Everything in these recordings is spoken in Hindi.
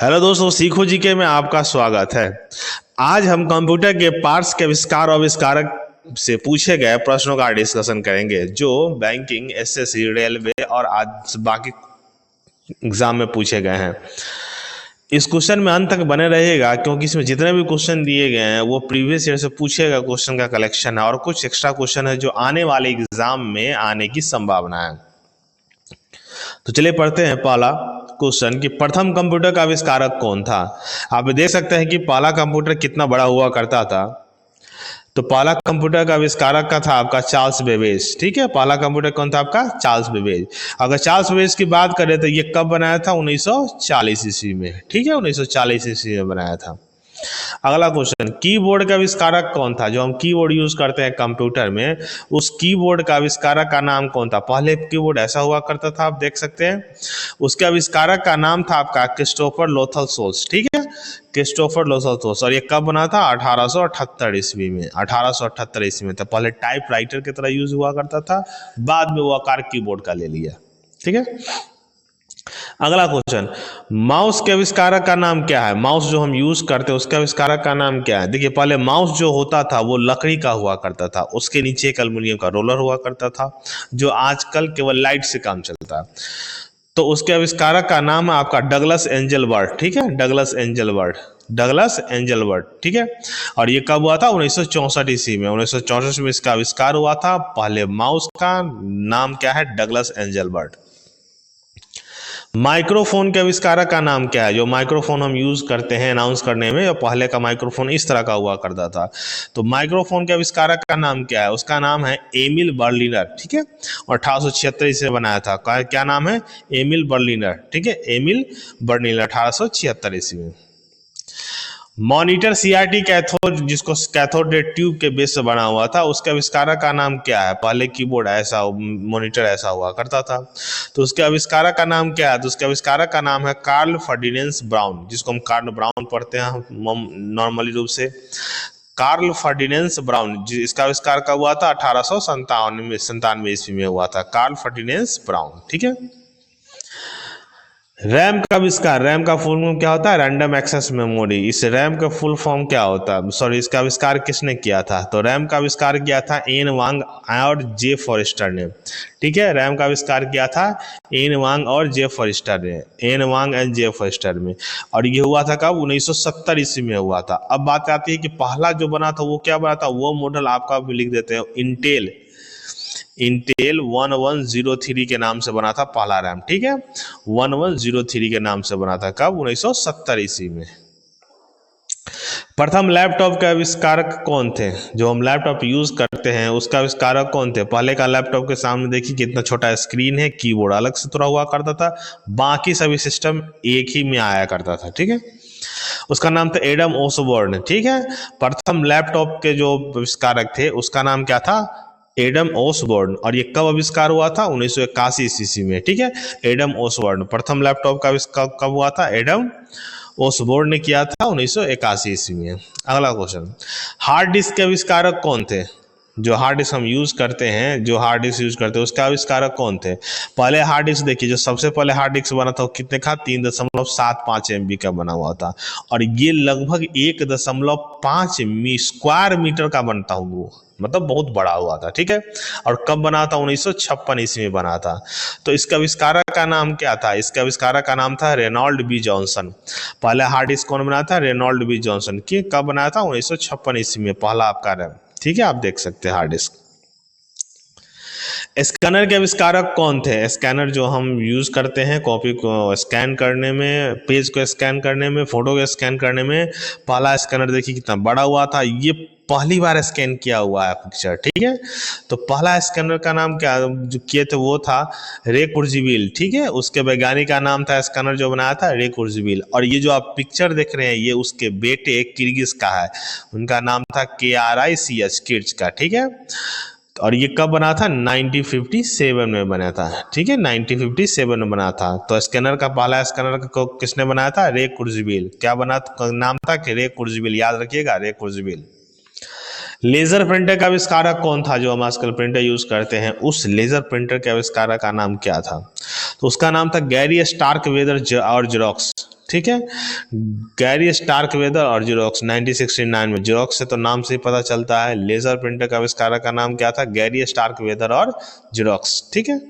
हेलो दोस्तों, सीखो जीके में आपका स्वागत है। आज हम कंप्यूटर के पार्ट्स के आविष्कार और आविष्कारक से पूछे गए प्रश्नों का डिस्कशन करेंगे जो बैंकिंग, एसएससी, रेलवे और आज बाकी एग्जाम में पूछे गए हैं। इस क्वेश्चन में अंत तक बने रहिएगा क्योंकि इसमें जितने भी क्वेश्चन दिए गए हैं वो प्रीवियस ईयर से पूछे गए क्वेश्चन का कलेक्शन है और कुछ एक्स्ट्रा क्वेश्चन है जो आने वाले एग्जाम में आने की संभावना है। तो चलिए पढ़ते हैं पहला क्वेश्चन कि प्रथम कंप्यूटर का आविष्कारक कौन था। आप देख सकते हैं कि पहला कंप्यूटर कितना बड़ा हुआ करता था। तो पहला कंप्यूटर का आविष्कारक का था आपका चार्ल्स बेबेज। ठीक है, पहला कंप्यूटर कौन था आपका? Charles Babbage. अगर चार्ल्स बेबेज की बात करें तो ये कब बनाया था? 1940 ईस्वी में। ठीक है, 1940 ईस्वी में बनाया था। अगला क्वेश्चन, कीबोर्ड का आविष्कारक कौन था? जो हम कीबोर्ड यूज करते हैं कंप्यूटर में, उस कीबोर्ड का आविष्कारक का नाम कौन था? पहले कीबोर्ड ऐसा हुआ करता था, आप देख सकते हैं। उसके आविष्कारक का नाम था आपका क्रिस्टोफर लोथल सोल्स। ठीक है, क्रिस्टोफर लोथल सोल्स। और ये कब बना था? 1878 ईस्वी में। 1878 ईस्वी में। तो पहले टाइप राइटर की तरह यूज हुआ करता था, बाद में वो आकार कीबोर्ड का ले लिया। ठीक है, अगला क्वेश्चन, माउस के आविष्कारक का नाम क्या है? माउस जो हम यूज करते हैं उसके आविष्कारक का नाम क्या है? देखिए, पहले माउस जो होता था वो लकड़ी का हुआ करता था, उसके नीचे एक एल्युमिनियम का रोलर हुआ करता था जो आजकल केवल लाइट से काम चलता है। तो उसके आविष्कारक का नाम है आपका डगलस एंजलबर्ट। ठीक है, डगलस एंजलबर्ट। Douglas Engelbart. ठीक है, और ये कब हुआ था? 1964 ईस्वी में। 1964 में इसका आविष्कार हुआ था। पहले माउस का नाम क्या है? Douglas Engelbart. माइक्रोफोन के आविष्कारक का नाम क्या है? जो माइक्रोफोन हम यूज करते हैं अनाउंस करने में, और पहले का माइक्रोफोन इस तरह का हुआ करता था। तो माइक्रोफोन के आविष्कारक का नाम क्या है? उसका नाम है एमिल बर्लिनर। ठीक है, और 1876 से बनाया था। क्या नाम है? Emile Berliner. ठीक है, एमिल बर्लिनर, 1876 ईस्वी में। मॉनिटर सीआरटी कैथोड, जिसको कैथोड रे ट्यूब के बेस से बना हुआ था, उसके आविष्कारक का नाम क्या है? पहले कीबोर्ड ऐसा, मॉनिटर ऐसा हुआ करता था, तो उसके आविष्कारक का नाम क्या है? तो उसके आविष्कारक का नाम है कार्ल फर्डिनेंड ब्राउन, जिसको हम कार्ल ब्राउन पढ़ते हैं नॉर्मली रूप से। कार्ल फर्डिनेंड ब्राउन, इसका आविष्कार कब हुआ था? 1897 ईस्वी में हुआ था, कार्ल फर्डिनेंड ब्राउन। ठीक है, रैम का आविष्कार, रैम का फुल फॉर्म क्या होता है? Random access memory. इस रैम का फुल फॉर्म क्या होता है? सॉरी, इसका आविष्कार किसने किया था? तो रैम का आविष्कार किया था एन वांग और जे फॉरेस्टर ने। ठीक है, रैम का आविष्कार किया था एन वांग और जे फॉरेस्टर ने, An Wang and J Forrester में। और ये हुआ था कब? 1970 ईस्वी में हुआ था। अब बात आती है कि पहला जो बना था वो क्या बना था? वो मॉडल आपका भी लिख देते हैं, इंटेल 1103 के नाम से बना था पहला रैम। ठीक है, 1103 के नाम से बना था। कब? 1970 ईस्वी में। प्रथम लैपटॉप के आविष्कारक कौन थे? जो हम लैपटॉप यूज करते हैं उसका आविष्कारक कौन थे? पहले का लैपटॉप के सामने देखिए कितना छोटा स्क्रीन है, कीबोर्ड अलग से थोड़ा हुआ करता था, बाकी सभी सिस्टम एक ही में आया करता था। ठीक है, उसका नाम था एडम ओसबोर्न। ठीक है, प्रथम लैपटॉप के जो आविष्कारक थे उसका नाम क्या था? Adam Osborne. और ये कब आविष्कार हुआ था? 1981 ईस्वी में। ठीक है, एडम ओसबोर्न। प्रथम लैपटॉप का आविष्कार कब हुआ था? एडम ओसबोर्न ने किया था 1981 ईस्वी में। अगला क्वेश्चन, हार्ड डिस्क के आविष्कारक कौन थे? जो हार्ड डिस्क हम यूज करते हैं, जो हार्ड डिस्क यूज करते हैं उसका आविष्कारक कौन थे? पहले हार्ड डिस्क देखिए, जो सबसे पहले हार्ड डिस्क बना था वो कितने का? 3.75 MB का बना हुआ था, और ये लगभग 1.5 स्क्वायर मीटर का बनता हुआ, मतलब बहुत बड़ा हुआ था। ठीक है, और कब बना था? 1956 ईस्वी में बना था। तो इसका आविष्कारक का नाम क्या था? इसका आविष्कारक का नाम था रेनॉल्ड बी जॉनसन। पहले हार्ड डिस्क कौन बनाया था? Reynold B Johnson. कि कब बनाया था? 1956 ईस्वी में पहला आपका रैम। ठीक है, आप देख सकते हैं हार्ड डिस्क। स्कैनर के आविष्कारक कौन थे? स्कैनर जो हम यूज करते हैं कॉपी को स्कैन करने में, पेज को स्कैन करने में, फोटो को स्कैन करने में, पहला स्कैनर देखिए कितना बड़ा हुआ था, ये पहली बार स्कैन किया हुआ है पिक्चर। ठीक है, तो पहला स्कैनर का नाम क्या जो किए थे वो था रे कुर्जिबील। ठीक है, उसके वैज्ञानिक का नाम था, स्कैनर जो बनाया था, रे कुर्जिबील। और ये जो आप पिक्चर देख रहे हैं ये उसके बेटे किर्गिज का है, उनका नाम था KRICH, किर्च का। ठीक है, और ये कब बना था? 1957 में बना था। ठीक है, 1957 में बना था। तो स्कैनर का पहला स्कैनर को किसने बनाया था? रे कुर्जिबील। क्या बना नाम था? कि रे कुर्जिबील, याद रखिएगा, रे कुर्जिबील। लेजर प्रिंटर का आविष्कारक कौन था? जो हम आजकल प्रिंटर यूज करते हैं उस लेजर प्रिंटर के आविष्कारक का नाम क्या था? तो उसका नाम था गैरी स्टार्क वेदर और जेरोक्स। ठीक है। गैरी स्टार्कवेदर और जेरोक्स 1969 में। जेरोक्स से तो नाम से ही पता चलता है। लेजर प्रिंटर का आविष्कारक का नाम क्या था? गैरी स्टार्कवेदर और जेरोक्स, ठीक है।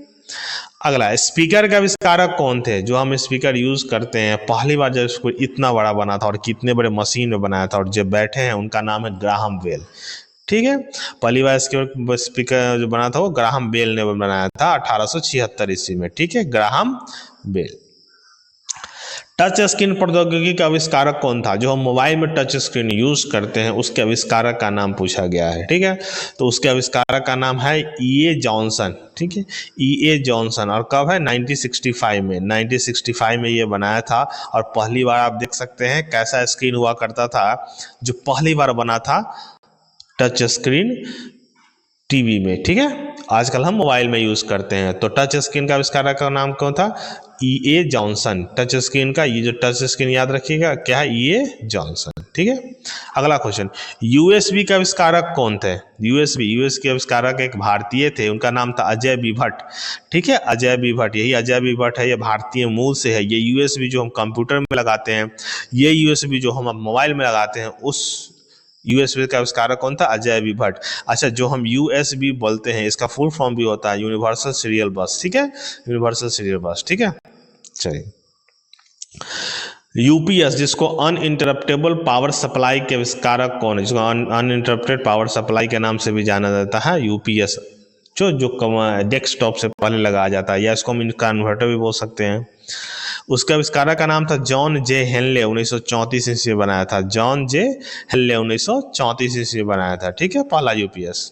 अगला, स्पीकर का आविष्कारक कौन थे? जो हम स्पीकर यूज करते हैं, पहली बार जब इसको इतना बड़ा बना था और कितने बड़े मशीन में बनाया था और जब बैठे हैं, उनका नाम है ग्राहम बेल, ठीक है। पहली बार इसके स्पीकर जो बना था वो ग्राहम बेल ने बनाया था 1876 ईस्वी में, ठीक है, ग्राहम बेल। टच स्क्रीन प्रौद्योगिकी का आविष्कारक कौन था? जो हम मोबाइल में टच स्क्रीन यूज करते हैं, उसके आविष्कारक का नाम पूछा गया है, ठीक है। तो उसके आविष्कारक का नाम है E.A. जॉनसन, ठीक है, E.A. जॉनसन। और कब है? 1965 में। 1965 में ये बनाया था। और पहली बार आप देख सकते हैं कैसा स्क्रीन हुआ करता था जो पहली बार बना था, टच स्क्रीन टीवी में, ठीक है। आजकल हम मोबाइल में यूज करते हैं। तो टच स्क्रीन का आविष्कारक का नाम कौन था? E.A. जॉनसन। टच स्क्रीन का, ये जो टच स्क्रीन याद रखिएगा क्या है? E.A. जॉनसन, ठीक है। अगला क्वेश्चन, USB का आविष्कारक कौन थे? यूएस के आविष्कारक एक भारतीय थे, उनका नाम था अजय बी भट्ट, ठीक है, अजय बी भट्ट। यही अजय बी भट्ट है, ये भारतीय मूल से है। ये USB जो हम कंप्यूटर में लगाते हैं, ये USB जो हम मोबाइल में लगाते हैं, उस USB का आविष्कारक कौन था? अजय बी भट्ट। अच्छा, जो हम USB बोलते हैं, इसका फुल फॉर्म भी होता है यूनिवर्सल सीरियल बस, ठीक है, यूनिवर्सल सीरियल बस, ठीक है। चलिए, UPS जिसको अनइंटरप्टेबल पावर सप्लाई के आविष्कारक कौन है? जिसको अनइंटरप्टेड पावर सप्लाई के नाम से भी जाना जाता है, UPS, जो डेस्कटॉप से पहले लगाया जाता है, या इसको हम कन्वर्टर भी बोल सकते हैं। उसका आविष्कारक का नाम था जॉन जे हेनले, 1934 ईस्वी बनाया था। जॉन जे हेनले 1934 ईस्वी बनाया था, ठीक है, पहला UPS।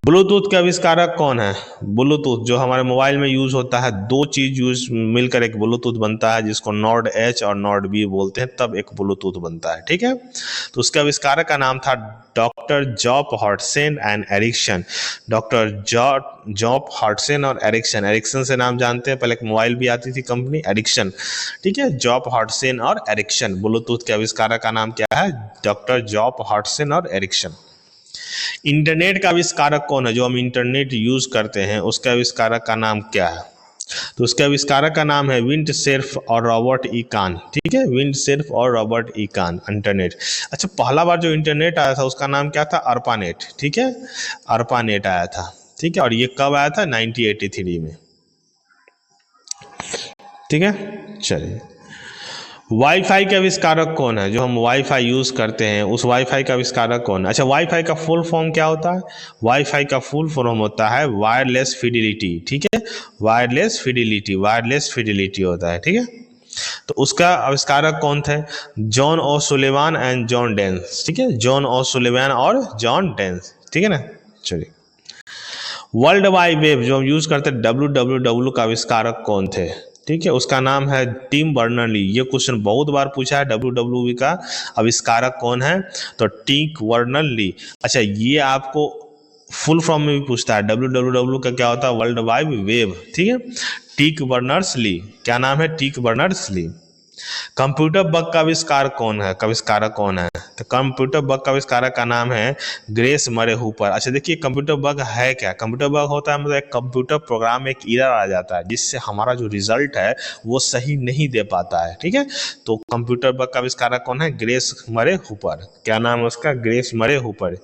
ब्लूटूथ के आविष्कारक कौन है? ब्लूटूथ जो हमारे मोबाइल में यूज होता है, दो चीज यूज मिलकर एक ब्लूटूथ बनता है, जिसको नॉर्ड H और नॉर्ड B बोलते हैं, तब एक ब्लूटूथ बनता है, ठीक है। तो उसके आविष्कारक का नाम था doctor Jaap Haartsen and Ericsson. Doctor Jaap Haartsen और एरिक्सन। एरिक्सन से नाम जानते हैं, पहले एक मोबाइल भी आती थी कंपनी, एरिक्सन, ठीक है। जॉप हॉटसन और एरिक्सन। ब्लूटूथ के आविष्कारक का नाम क्या है? डॉक्टर जॉप हॉटसन और एरिक्सन। इंटरनेट का आविष्कारक कौन है? जो हम इंटरनेट यूज करते हैं, उसके आविष्कारक का नाम क्या है? तो उसके आविष्कारक का नाम है विंडसेर्फ और रॉबर्ट ई कान, ठीक है, विंडसेर्फ और रॉबर्ट ई कान। इंटरनेट, अच्छा, पहला बार जो इंटरनेट आया था उसका नाम क्या था? अर्पानेट, ठीक है, अर्पानेट आया था, ठीक है। और ये कब आया था? 1983 में, ठीक है। चलिए, वाईफाई का आविष्कारक कौन है? जो हम वाईफाई यूज करते हैं, उस वाईफाई का आविष्कारक कौन है? अच्छा, वाईफाई का फुल फॉर्म क्या होता है? वाईफाई का फुल फॉर्म होता है वायरलेस फिडिलिटी, ठीक है, वायरलेस फिडिलिटी होता है, ठीक है। तो उसका आविष्कारक कौन थे? John O'Sullivan and John Deane, ठीक है, जॉन ओ सुलेवान और जॉन डेंस, ठीक है ना। चलिए, वर्ल्ड वाइड वेब जो हम यूज करते हैं, WWW का आविष्कारक कौन थे? ठीक है, उसका नाम है टिम बर्नर्ली। ये क्वेश्चन बहुत बार पूछा है, WWW का आविष्कारक कौन है? तो टिम बर्नर्ली। अच्छा, ये आपको फुल फॉर्म में भी पूछता है, WWW का क्या होता है? वर्ल्ड वाइड वेब, ठीक है। टिम बर्नर्स-ली, क्या नाम है? Tim Berners-Lee. कंप्यूटर बग का आविष्कारक कौन है? तो कंप्यूटर बग का आविष्कारक का नाम है ग्रेस मरे हूपर। अच्छा, देखिए, कंप्यूटर बग है क्या? कंप्यूटर बग होता है मतलब एक कंप्यूटर प्रोग्राम में एक एरर आ जाता है, जिससे हमारा जो रिजल्ट है वो सही नहीं दे पाता है, ठीक है। तो कंप्यूटर बग का आविष्कारक कौन है? ग्रेस मरे हूपर। क्या नाम है उसका? ग्रेस मरे हूपर।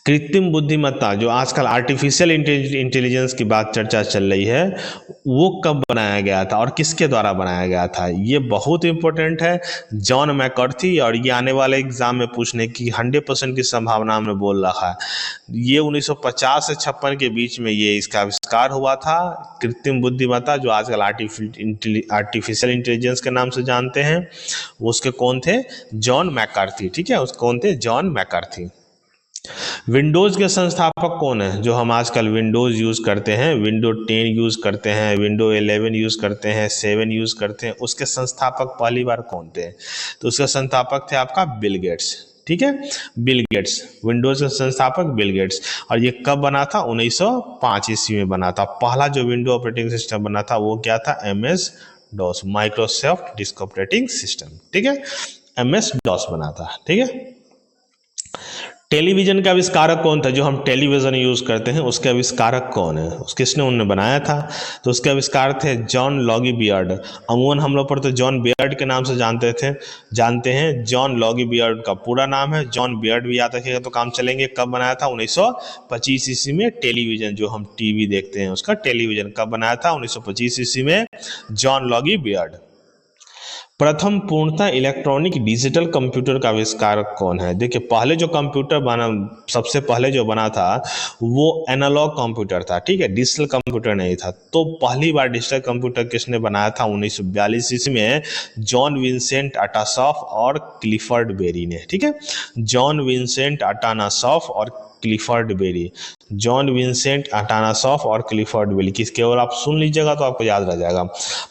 कृत्रिम बुद्धिमत्ता, जो आजकल आर्टिफिशियल इंटेलिजेंस की बात चर्चा चल रही है, वो कब बनाया गया था और किसके द्वारा बनाया गया था? ये बहुत इंपॉर्टेंट है, जॉन मैकर्थी। और ये आने वाले एग्जाम में पूछने की 100% की संभावना हमने बोल रखा है। ये 1950 से 56 के बीच में ये इसका आविष्कार हुआ था, कृत्रिम बुद्धिमत्ता, जो आजकल आर्टिफिशियल इंटेलिजेंस के नाम से जानते हैं। उसके कौन थे? जॉन मैकर्थी, ठीक है, उसके कौन थे? जॉन मैकर्थी। विंडोज के संस्थापक कौन है? जो हम आजकल विंडोज यूज करते हैं, विंडो 10 यूज करते हैं, विंडो 11 यूज करते हैं, 7 यूज करते हैं, उसके संस्थापक पहली बार कौन थे? तो उसके संस्थापक थे आपका बिल गेट्स, ठीक है, बिल गेट्स। विंडोज के संस्थापक बिल गेट्स। और ये कब बना था? 1905 ईस्वी में बना था। पहला जो विंडो ऑपरेटिंग सिस्टम बना था वो क्या था? MS DOS, Microsoft disk operating system, ठीक है, MS DOS बना था, ठीक है। टेलीविजन का आविष्कारक कौन था? जो हम टेलीविजन यूज करते हैं उसके आविष्कारक कौन है? किसने उन्हें बनाया था? तो उसके आविष्कार थे जॉन लॉगी बियर्ड। अमूमन हम लोग पर तो जॉन बियर्ड के नाम से जानते हैं। जॉन लॉगी बियर्ड का पूरा नाम है। जॉन बियर्ड भी याद रखिएगा तो काम चलेंगे। कब बनाया था? 1925 ईस्वी में। टेलीविजन जो हम टीवी देखते हैं उसका टेलीविजन कब बनाया था? 1925 ईस्वी में, जॉन लॉगी बियर्ड। प्रथम पूर्णतः इलेक्ट्रॉनिक डिजिटल कंप्यूटर का आविष्कारक कौन है? देखिए, पहले जो कंप्यूटर बना, सबसे पहले जो बना था वो एनालॉग कंप्यूटर था, ठीक है, डिजिटल कंप्यूटर नहीं था। तो पहली बार डिजिटल कंप्यूटर किसने बनाया था? 1942 ईस्वी में जॉन विंसेंट अटासॉफ और क्लिफर्ड बेरी ने, ठीक है। जॉन विंसेंट अटानासॉफ और क्लिफर्ड बेरी, जॉन विंसेंट अटानासॉफ और क्लिफर्ड बेरी, किस केवल आप सुन लीजिएगा तो आपको याद रह जाएगा।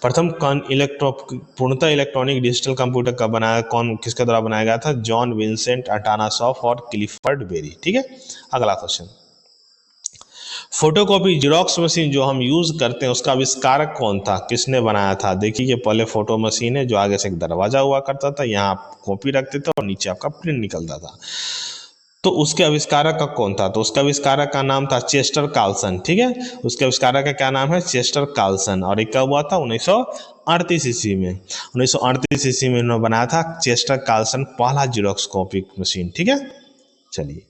प्रथम पूर्णतः इलेक्ट्रॉनिक डिजिटल कंप्यूटर का बनाया कौन, किसके द्वारा बनाया गया था? जॉन विंसेंट अटानासॉफ और क्लिफर्ड बेरी, ठीक है। अगला क्वेश्चन, फोटोकॉपी जेरोक्स मशीन जो हम यूज करते हैं उसका आविष्कारक कौन था? किसने बनाया था? देखिए, ये पहले फोटो मशीन है जो आगे से एक दरवाजा हुआ करता था, यहाँ आप कॉपी रखते थे और नीचे आपका प्रिंट निकलता था। तो उसके आविष्कारक का कौन था? तो उसके आविष्कारक का नाम था चेस्टर कार्लसन, ठीक है। उसके आविष्कारक का क्या नाम है? Chester Carlson. और ये कब हुआ था? 1938 ईस्वी में। 1938 ईस्वी में उन्होंने बनाया था चेस्टर कार्लसन पहला जेरोक्स कॉपी मशीन, ठीक है। चलिए,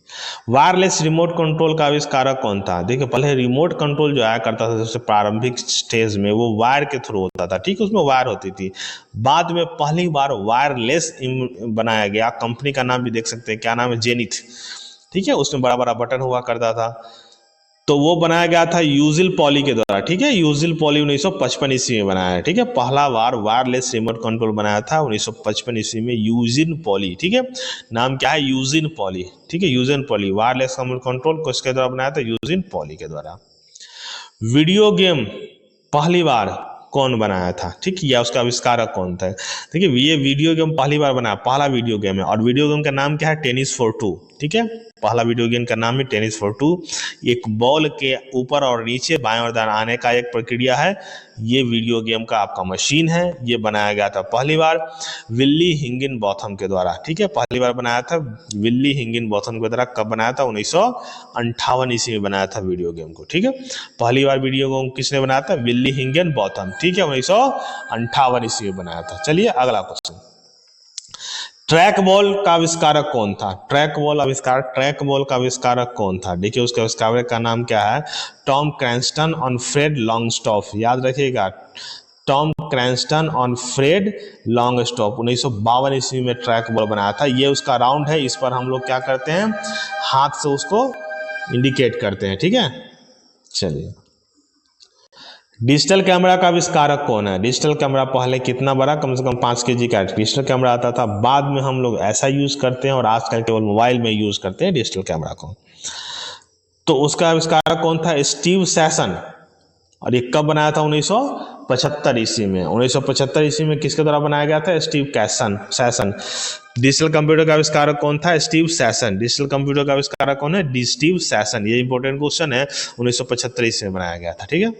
वायरलेस रिमोट कंट्रोल का आविष्कारक कौन था? देखिए, पहले रिमोट कंट्रोल जो आया करता था सबसे प्रारंभिक स्टेज में वो वायर के थ्रू होता था, ठीक है, उसमें वायर होती थी। बाद में पहली बार वायरलेस बनाया गया। कंपनी का नाम भी देख सकते हैं, क्या नाम है? जेनिथ, ठीक है। उसमें बड़ा बड़ा बटन हुआ करता था। तो वो बनाया गया था यूजिल पॉली के द्वारा, ठीक है। यूजिल पॉली 1955 ईस्वी में बनाया है, ठीक है। पहला बार वायरलेस रिमोट कंट्रोल बनाया था 1955 ईस्वी में यूजिन पॉली, ठीक है। नाम क्या है? यूजिन पॉली, ठीक है। Eugene Polley wireless remote control किसके द्वारा बनाया था? यूजिन पॉली के द्वारा। वीडियो गेम पहली बार कौन बनाया था? ठीक, या उसका आविष्कारक कौन था? देखिए, ये वीडियो गेम पहली बार बनाया, पहला वीडियो गेम है। और वीडियो गेम का नाम क्या है? टेनिस फॉर टू, ठीक है। पहला वीडियो गेम का नाम है टेनिस फॉर टू। एक बॉल के ऊपर और नीचे बाएं और दाएं आने का एक प्रक्रिया है। ये वीडियो गेम का आपका मशीन है। ये बनाया गया था पहली बार विल्ली हिगिनबॉथम के द्वारा, ठीक है। पहली बार बनाया था विल्ली हिगिनबॉथम के द्वारा। कब बनाया था? 1958 ईस्वी में बनाया था वीडियो गेम को, ठीक है। पहली बार वीडियो गेम किसने बनाया था? विल्ली हिगिनबॉथम, ठीक है, 1958 ईस्वी में बनाया था। चलिए, अगला क्वेश्चन, ट्रैक बॉल का आविष्कारक कौन था? ट्रैक बॉल का आविष्कारक कौन था? देखिए, उसके आविष्कारक का नाम क्या है? टॉम क्रैंस्टन और फ्रेड लॉन्गस्टॉफ, याद रखिएगा, टॉम क्रैंस्टन और फ्रेड लॉन्गस्टॉफ। 1952 ईस्वी में ट्रैक बॉल बनाया था। ये उसका राउंड है, इस पर हम लोग क्या करते हैं? हाथ से उसको इंडिकेट करते हैं, ठीक है। चलिए, डिजिटल कैमरा का आविष्कारक कौन है? डिजिटल कैमरा पहले कितना बड़ा, कम से कम 5 kg का डिजिटल कैमरा आता था। बाद में हम लोग ऐसा यूज करते हैं और आजकल केवल मोबाइल में यूज करते हैं डिजिटल कैमरा को। तो उसका आविष्कारक कौन था? स्टीव सैसन। और ये कब बनाया था? 1975 ईस्वी में। 1975 ईस्वी में किसके द्वारा बनाया गया था? स्टीव सैसन। डिजिटल कंप्यूटर का आविष्कारक कौन था? स्टीव सैसन। डिजिटल कंप्यूटर का आविष्कारक कौन है? स्टीव सैसन। ये इंपॉर्टेंट क्वेश्चन है। 1975 ईस्वी में बनाया गया था, ठीक है।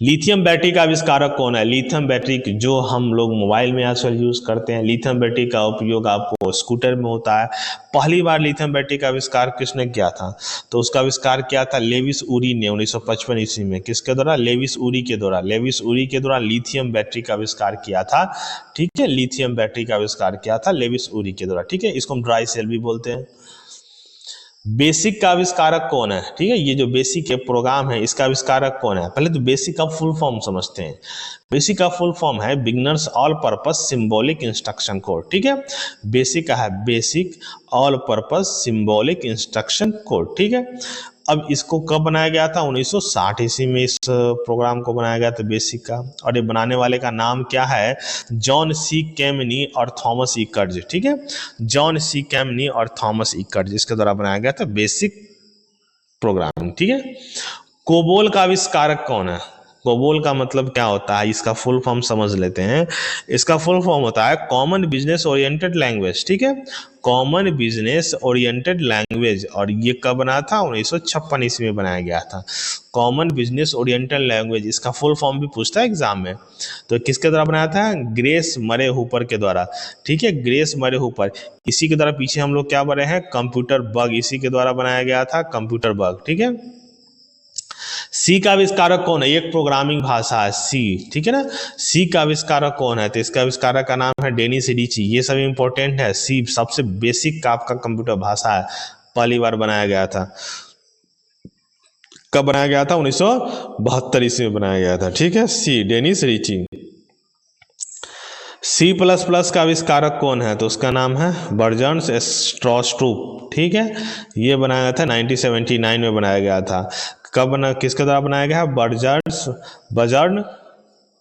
लिथियम बैटरी का आविष्कारक कौन है? लिथियम बैटरी जो हम लोग मोबाइल में आजकल यूज करते हैं, लिथियम बैटरी का उपयोग आपको स्कूटर में होता है। पहली बार लिथियम बैटरी का आविष्कार किसने किया था? तो उसका आविष्कार किया था लेविस उरी ने 1955 ईस्वी में। किसके द्वारा? लेविस उरी के द्वारा। लेविस उरी के द्वारा लिथियम बैटरी का आविष्कार किया था, ठीक है। लिथियम बैटरी का आविष्कार किया था लेविस उरी के द्वारा, ठीक है। इसको हम ड्राई सेल भी बोलते हैं। बेसिक का आविष्कारक कौन है? ठीक है, ये जो बेसिक है प्रोग्राम है, इसका आविष्कारक कौन है? पहले तो बेसिक का फुल फॉर्म समझते हैं। बेसिक का फुल फॉर्म है beginners all purpose symbolic instruction code, ठीक है। बेसिक का है basic all purpose symbolic instruction code, ठीक है। अब इसको कब बनाया गया था? 1960 ईस्वी में इस प्रोग्राम को बनाया गया था बेसिक का। और ये बनाने वाले का नाम क्या है? जॉन सी कैमनी और थॉमस इकर्ज, ठीक है। जॉन सी कैमनी और थॉमस इकर्ज, इसके द्वारा बनाया गया था बेसिक प्रोग्राम, ठीक है। कोबोल का आविष्कारक कौन है? कोबोल का मतलब क्या होता है, इसका फुल फॉर्म समझ लेते हैं। इसका फुल फॉर्म होता है कॉमन बिजनेस ओरिएंटेड लैंग्वेज, ठीक है, कॉमन बिजनेस ओरिएंटेड लैंग्वेज। और ये कब बना था, 1956 ईस्वी में बनाया गया था। कॉमन बिजनेस ओरिएंटेड लैंग्वेज, इसका फुल फॉर्म भी पूछता है एग्जाम में। तो किसके द्वारा बनाया था, ग्रेस मरे हुपर के द्वारा, ठीक है, ग्रेस मरे हुपर। इसी के द्वारा पीछे हम लोग क्या बने हैं, कंप्यूटर बग, इसी के द्वारा बनाया गया था कंप्यूटर बग, ठीक है। सी का आविष्कारक कौन है, एक प्रोग्रामिंग भाषा है सी, ठीक है ना। सी का आविष्कारक कौन है, तो इसका आविष्कारक का नाम है डेनिस रीची। ये सब इंपॉर्टेंट है। सी सबसे बेसिक का आपका कंप्यूटर भाषा है, पहली बार बनाया गया था। कब बनाया गया था, 1972 ईस्वी में बनाया गया था, ठीक है। सी डेनिस रीची। सी प्लस प्लस का आविष्कारक कौन है, तो उसका नाम है बर्जर्न स्ट्रॉस्ट्रूप, ठीक है। ये बनाया गया था 1979 में बनाया गया था। कब बना, किसके द्वारा बनाया गया है, बर्जर्न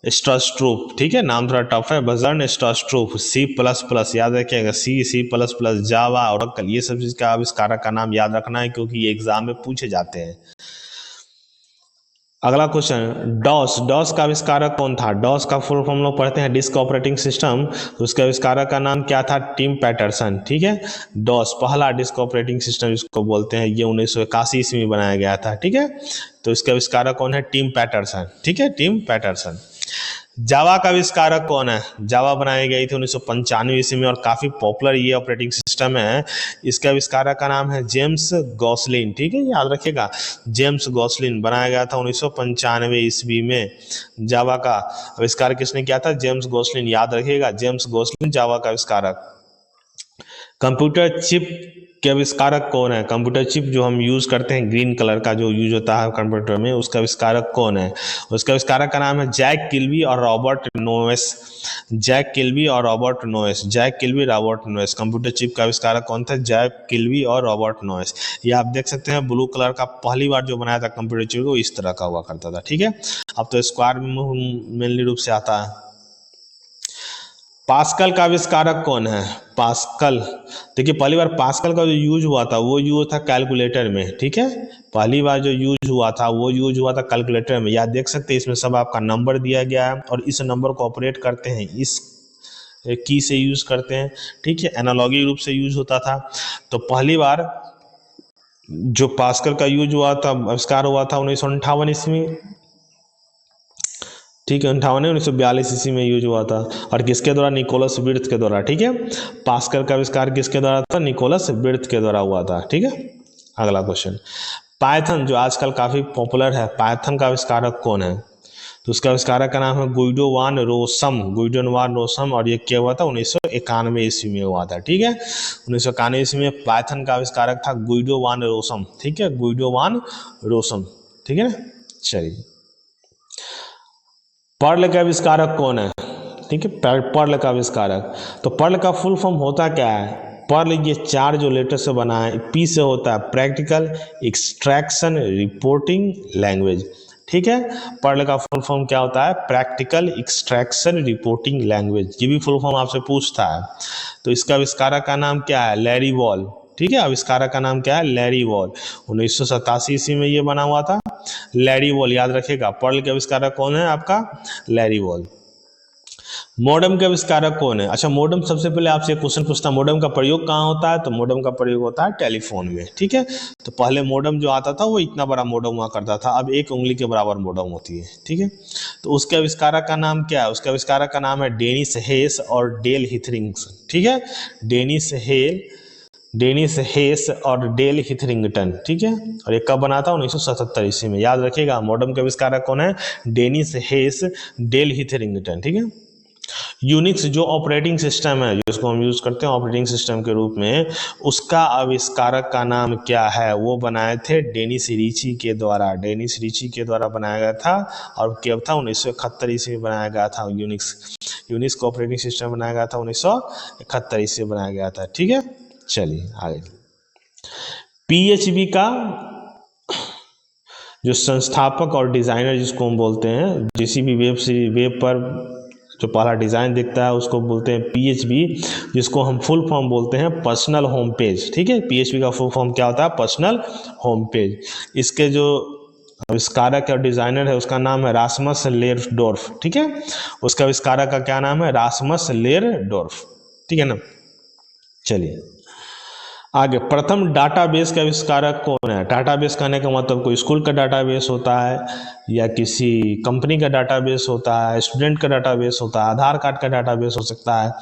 स्ट्रॉस्ट्रूप, ठीक है, नाम थोड़ा टफ है, बर्जर्न स्ट्रॉस्ट्रूप। सी प्लस प्लस याद रखिएगा, सी प्लस प्लस, जावा, ओरेकल, ये सब चीज का आविष्कारक का नाम याद रखना है, क्योंकि ये एग्जाम में पूछे जाते हैं। अगला क्वेश्चन, डॉस, डॉस का आविष्कारक कौन था। डॉस का फुल फॉर्म लोग पढ़ते हैं डिस्क ऑपरेटिंग सिस्टम, तो उसके आविष्कारक का नाम क्या था, टिम पैटरसन, ठीक है। डॉस पहला डिस्क ऑपरेटिंग सिस्टम जिसको बोलते हैं, ये 1981 ईस्वी में बनाया गया था, ठीक है। तो इसके आविष्कारक कौन है, टिम पैटरसन, ठीक है, टिम पैटरसन। जावा का आविष्कारक कौन है, जावा बनाई गई थी 1995 ईस्वी में, और काफ़ी पॉपुलर ये ऑपरेटिंग सिस्टम है। इसके आविष्कारक का नाम है जेम्स गॉसलिन, ठीक है, याद रखिएगा, जेम्स गॉसलिन। बनाया गया था 1995 ईस्वी में। जावा का आविष्कार किसने किया था, जेम्स गॉसलिन, याद रखिएगा, जेम्स गॉसलिन जावा का आविष्कारक। कंप्यूटर चिप के आविष्कारक कौन है, कंप्यूटर चिप जो हम यूज करते हैं, ग्रीन कलर का जो यूज होता है कंप्यूटर में, उसका आविष्कारक कौन है। उसका आविष्कारक का नाम है जैक किल्बी और रॉबर्ट नोएस, जैक किल्बी और Robert Noyce, Jack Kilby, Robert Noyce. Computer chip का आविष्कारक कौन था, जैक किल्बी और रॉबर्ट नोएस। ये आप देख सकते हैं ब्लू कलर का पहली बार जो बनाया था कंप्यूटर चिप, वो इस तरह का हुआ करता था, ठीक है। अब तो स्क्वायर में मेनली रूप से आता है। पास्कल का आविष्कारक कौन है, पास्कल, देखिए पहली बार पास्कल का जो यूज हुआ था, वो यूज था कैलकुलेटर में, ठीक है। पहली बार जो यूज हुआ था, वो यूज हुआ था कैलकुलेटर में। याद देख सकते हैं, इसमें सब आपका नंबर दिया गया है, और इस नंबर को ऑपरेट करते हैं, इस की से यूज करते हैं, ठीक है, एनालॉगी रूप से यूज होता था। तो पहली बार जो पास्कल का यूज हुआ था, आविष्कार हुआ था 1958 ईस्वी, ठीक है, 1942 ईस्वी में यूज हुआ था। और किसके द्वारा, निकोलस बिर्थ के द्वारा, ठीक है। पास्कल का आविष्कार किसके द्वारा था, निकोलस बिर्थ के द्वारा हुआ था, ठीक है। अगला क्वेश्चन, पाइथन जो आजकल काफी पॉपुलर है, पाइथन का आविष्कारक कौन है, तो उसका आविष्कारक का नाम है गुइडो वान रोसम, गुइडो वान रोसम। और ये क्या हुआ था, 1991 ईस्वी में हुआ था, ठीक है। 1991 ईस्वी में पाइथन का आविष्कारक था गुइडो वान रोसम, ठीक है, गुइडो वान रोसम, ठीक है ना। चलिए, पर्ल का आविष्कारक कौन है, ठीक है, पर्ल का आविष्कारक। तो पर्ल का फुल फॉर्म होता क्या है, पर्ल ये चार जो लेटर से बना है, पी से होता है प्रैक्टिकल एक्सट्रैक्शन रिपोर्टिंग लैंग्वेज, ठीक है। पर्ल का फुल फॉर्म क्या होता है, प्रैक्टिकल एक्सट्रैक्शन रिपोर्टिंग लैंग्वेज। ये भी फुल फॉर्म आपसे पूछता है। तो इसका आविष्कारक का नाम क्या है, लैरी वॉल, ठीक है, आविष्कारक का नाम क्या है, लैरी वॉल। 1987 ईस्वी में ये बना हुआ था, लैरी वॉल, याद रखिएगा। पर्ल के आविष्कारक कौन है आपका, लैरी वॉल। मॉडेम के आविष्कारक कौन है, अच्छा मॉडेम, सबसे पहले आपसे क्वेश्चन पूछता है, मॉडेम का प्रयोग कहाँ होता है, तो मॉडेम का प्रयोग होता है टेलीफोन में, ठीक है। तो पहले मॉडेम जो आता था, वो इतना बड़ा मॉडेम हुआ करता था, अब 1 उंगली के बराबर मॉडेम होती है, ठीक है। तो उसके आविष्कारक का नाम क्या है, उसके आविष्कारक का नाम है डेनिस हेस और डेल हिथरिंग्स, ठीक है, डेनिस हेस और डेल हिथरिंगटन, ठीक है। और ये कब बना था, 1977 ईस्वी में। याद रखिएगा, मॉडेम के आविष्कारक कौन है, डेनिस हेस, डेल हिथरिंगटन, ठीक है। यूनिक्स जो ऑपरेटिंग सिस्टम है, जिसको हम यूज करते हैं ऑपरेटिंग सिस्टम के रूप में, उसका आविष्कारक का नाम क्या है, वो बनाए थे डेनिस रीची के द्वारा, डेनिस रीची के द्वारा बनाया गया था। और कब था, 1971 ईस्वी में बनाया गया था। यूनिक्स का ऑपरेटिंग सिस्टम बनाया गया था 1971 ईस्वी में बनाया गया था, ठीक है। चलिए आगे, पीएचपी का जो संस्थापक और डिजाइनर जिसको हम बोलते हैं, किसी भी वेब पर जो पहला डिजाइन दिखता है उसको बोलते हैं पीएचपी, जिसको हम फुल फॉर्म बोलते हैं पर्सनल होम पेज, ठीक है। पीएचपी का फुल फॉर्म क्या होता है, पर्सनल होम पेज। इसके जो आविष्कारक और डिजाइनर है उसका नाम है रासमस लेरडोर्फ, ठीक है। उसका आविष्कारक का क्या नाम है? रासमस लेरडोर्फ, ठीक है ना। चलिए आगे, प्रथम डाटाबेस का आविष्कारक कौन है? डाटाबेस कहने का मतलब कोई स्कूल का डाटाबेस होता है या किसी कंपनी का डाटाबेस होता है, स्टूडेंट का डाटाबेस होता है, आधार कार्ड का डाटाबेस हो सकता है।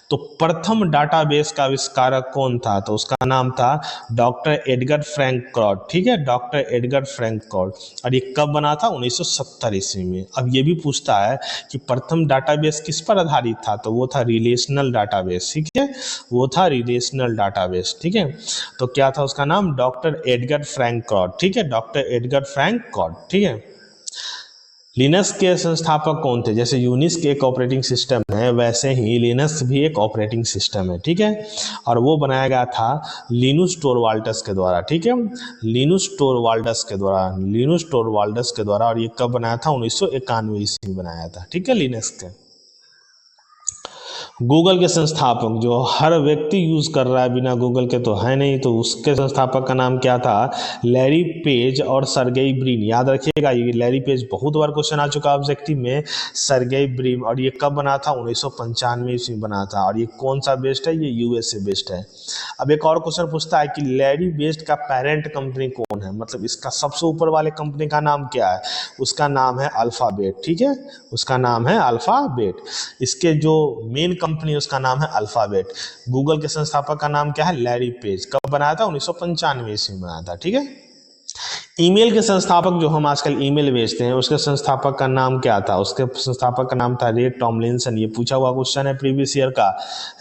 तो प्रथम डाटाबेस का आविष्कारक कौन था? तो उसका नाम था डॉक्टर एडगर फ्रैंक क्रॉड, ठीक है, डॉक्टर एडगर फ्रैंक क्रॉड। और ये कब बना था? 1970 ईस्वी में। अब ये भी पूछता है कि प्रथम डाटाबेस किस पर आधारित था? तो वो था रिलेशनल डाटाबेस, ठीक है, वो था रिलेशनल डाटाबेस, ठीक है। तो क्या था उसका नाम? डॉक्टर एडगर फ्रैंक क्रॉड, ठीक है, डॉक्टर एडगर फ्रैंक क्रॉड, ठीक है। लिनक्स के संस्थापक कौन थे? जैसे यूनिक्स एक ऑपरेटिंग सिस्टम है वैसे ही लिनक्स भी एक ऑपरेटिंग सिस्टम है, ठीक है, और वो बनाया गया था लिनुस टोरवाल्ड्स के द्वारा, ठीक है, लिनुस टोरवाल्ड्स के द्वारा, लिनुस टोरवाल्ड्स के द्वारा। और ये कब बनाया था? 1991 ईस्वी में बनाया था, ठीक है, लिनक्स के। गूगल के संस्थापक जो हर व्यक्ति यूज कर रहा है, बिना गूगल के तो है नहीं, तो उसके संस्थापक का नाम क्या था? लैरी पेज और सर्गेई ब्रिन। याद रखिएगा, ये लैरी पेज बहुत बार क्वेश्चन आ चुका ऑब्जेक्टिव में, सर्गेई ब्रिन। और ये कब बना था? 1995 ईस्वी में बना था। और ये कौन सा बेस्ड है? ये यूएसए बेस्ड है। अब एक और क्वेश्चन पूछता है कि लैरी बेस्ड का पेरेंट कंपनी कौन है, मतलब इसका सबसे ऊपर वाले कंपनी का नाम क्या है? उसका नाम है अल्फाबेट, ठीक है, उसका नाम है अल्फाबेट। इसके जो मेन कंपनी उसका नाम है अल्फाबेट। गूगल के संस्थापक का नाम क्या है? Larry page. कब बनाया था? 1995 ईस्वी में बनाया था, ठीक है। ईमेल के संस्थापक, जो हम आजकल ईमेल भेजते हैं, उसके संस्थापक का नाम क्या था? उसके संस्थापक का नाम था रे टॉमलिंसन। ये पूछा हुआ क्वेश्चन है प्रीवियस ईयर का।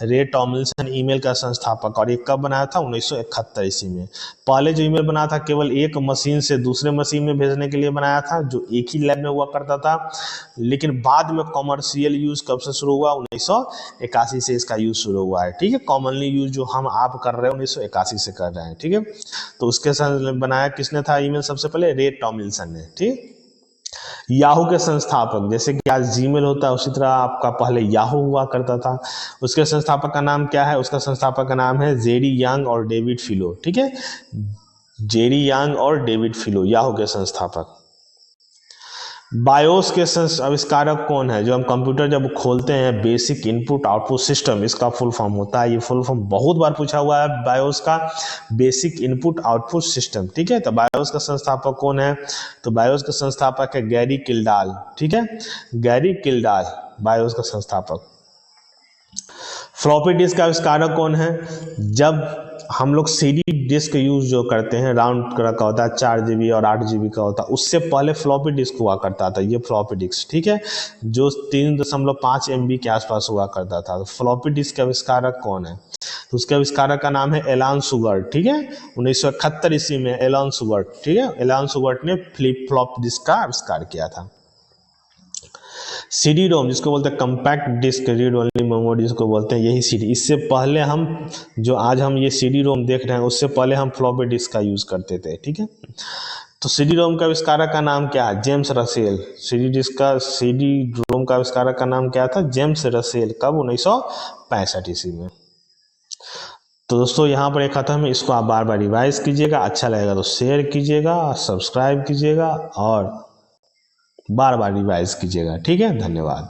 रे टॉमलिंसन ईमेल का संस्थापक। और ये कब बनाया था? 1971 ईस्वी में। पहले जो ईमेल बना था केवल एक मशीन से दूसरे मशीन में भेजने के लिए बनाया था, जो एक ही लैब में हुआ करता था। लेकिन बाद में कॉमर्शियल यूज कब से शुरू हुआ? 1981 से इसका यूज शुरू हुआ है, ठीक है। कॉमनली यूज जो हम आप कर रहे हैं 1981 से कर रहे हैं, ठीक है। तो उसके साथ बनाया किसने था ईमेल? सबसे पहले रे टॉमलिंसन ने, ठीक। याहू के संस्थापक, जैसे कि आज जीमेल होता है उसी तरह आपका पहले याहू हुआ करता था। उसके संस्थापक का नाम क्या है? उसका संस्थापक का नाम है जेरी यांग और डेविड फिलो, ठीक है, जेरी यांग और डेविड फिलो, याहू के संस्थापक। बायोस के आविष्कारक कौन है? जो हम कंप्यूटर जब खोलते हैं, बेसिक इनपुट आउटपुट सिस्टम, इसका फुल फॉर्म होता है। ये फुल फॉर्म बहुत बार पूछा हुआ है बायोस का, बेसिक इनपुट आउटपुट सिस्टम, ठीक है। तो बायोस का संस्थापक कौन है? तो बायोस का संस्थापक है गैरी किल्डाल, ठीक है, गैरी किल्डाल बायोस का संस्थापक। फ्लॉपी डिस्क का आविष्कारक कौन है? जब हम लोग सीडी डिस्क यूज जो करते हैं, राउंड कलर का होता है, 4 GB और 8 GB का होता है, उससे पहले फ्लॉपी डिस्क हुआ करता था। ये फ्लॉपी डिस्क, ठीक है, जो 3.5 MB के आसपास हुआ करता था। तो फ्लॉपी डिस्क का आविष्कारक कौन है? तो उसके आविष्कारक का नाम है एलान सुगर्ट, ठीक है, 1971 ईस्वी में एलान सुगर्ट, ठीक है, एलान सुगर्ट ने फ्लिप फ्लॉप डिस्क का आविष्कार किया था। सीडी रोम, जिसको बोलते हैं compact disc read only memory, जिसको बोलते हैं, यही सीडी। इससे पहले हम जो आज हम ये सीडी रोम देख रहे हैं, उससे पहले हम फ्लॉपी डिस्क का यूज करते थे, ठीक है। तो सीडी रोम का आविष्कारक का नाम क्या है? James Russell. सीडी रोम का आविष्कारक का नाम क्या था? James Russell. कब? 1965 ईस्वी में। तो दोस्तों यहाँ पर एक खत्म है, इसको आप बार बार रिवाइज कीजिएगा। अच्छा लगेगा तो शेयर कीजिएगा, सब्सक्राइब कीजिएगा और बार बार रिवाइज कीजिएगा, ठीक है। धन्यवाद।